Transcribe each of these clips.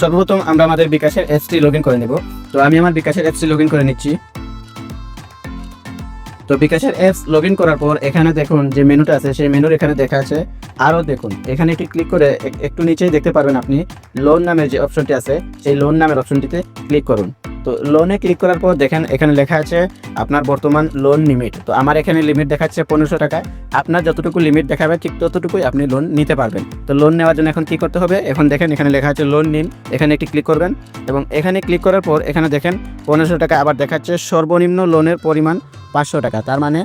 সর্বপ্রথম আমরা আমাদের বিকাশের অ্যাপসটি লগ ইন করে নেব। তো আমি আমার বিকাশের অ্যাপসটি লগ ইন করে নিচ্ছি। তো বিকাশের অ্যাপস লগ ইন করার পর এখানে দেখুন যে মেনুটা আছে, সেই মেনুর এখানে দেখা আছে আরও দেখুন, এখানে একটি ক্লিক করে একটু নিচেই দেখতে পারবেন আপনি লোন নামের যে অপশনটি আছে, সেই লোন নামের অপশনটিতে ক্লিক করুন। তো লোনে ক্লিক করার পর দেখেন এখানে লেখা আছে আপনার বর্তমান লোন লিমিট। তো আমার এখানে লিমিট দেখাচ্ছে 1500 টাকা। আপনার যতটুকু লিমিট দেখাবে ঠিক ততটুকুই আপনি লোন নিতে পারবেন। তো লোন নেওয়ার জন্য এখন কী করতে হবে, এখন দেখেন এখানে লেখা আছে লোন নিন, এখানে একটি ক্লিক করবেন এবং এখানে ক্লিক করার পর এখানে দেখেন 1500 টাকা আবার দেখাচ্ছে। সর্বনিম্ন লোনের পরিমাণ 500 টাকা, তার মানে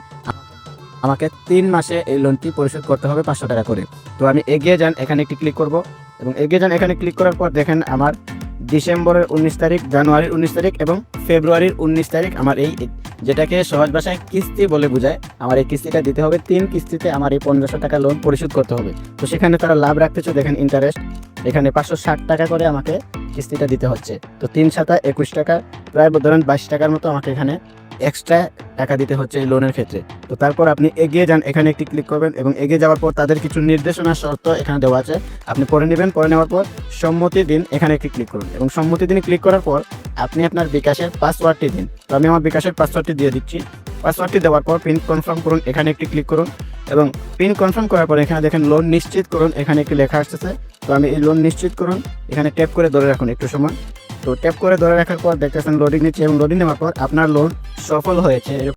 আমাকে 3 মাসে এই লোনটি পরিশোধ করতে হবে 500 টাকা করে। তো আমি এগিয়ে যান, এখানে একটি ক্লিক করব এবং এগিয়ে যান এখানে ক্লিক করার পর দেখেন আমার ডিসেম্বরের 19 তারিখ, জানুয়ারির 19 তারিখ এবং ফেব্রুয়ারির 19 তারিখ আমার এই যেটাকে সহজ ভাষায় কিস্তি বলে বোঝায়, আমার এই কিস্তিটা দিতে হবে। 3 কিস্তিতে আমার এই 1500 টাকা লোন পরিশোধ করতে হবে। তো সেখানে তারা লাভ রাখতেছে, দেখেন ইন্টারেস্ট এখানে 560 টাকা করে আমাকে কিস্তিটা দিতে হচ্ছে। তো 3 7 21 টাকা, প্রায় ধরেন 22 টাকার মতো আমাকে এখানে এক্সট্রা টাকা দিতে হচ্ছে এই লোনের ক্ষেত্রে। তো তারপর আপনি এগিয়ে যান, এখানে একটি ক্লিক করবেন এবং এগিয়ে যাওয়ার পর তাদের কিছু নির্দেশনা শর্ত এখানে দেওয়া আছে, আপনি পড়ে নেবেন। পড়ে নেওয়ার পর সম্মতি দিন, এখানে একটি ক্লিক করুন এবং সম্মতি দিনে ক্লিক করার পর আপনি আপনার বিকাশের পাসওয়ার্ডটি দিন। তো আমি আমার বিকাশের পাসওয়ার্ডটি দিয়ে দিচ্ছি। পাসওয়ার্ডটি দেওয়ার পর পিন কনফার্ম করুন, এখানে একটি ক্লিক করুন এবং পিন কনফার্ম করার পর এখানে দেখেন লোন নিশ্চিত করুন, এখানে একটি লেখা আসতেছে। তো আমি এই লোন নিশ্চিত করুন এখানে ট্যাপ করে ধরে রাখুন একটু সময়। তো ট্যাপ করে ধরে রাখার পর দেখতেছেন লোডিং নিচ্ছে এবং লোডিং নেওয়ার পর আপনার লোন সফল হয়েছে।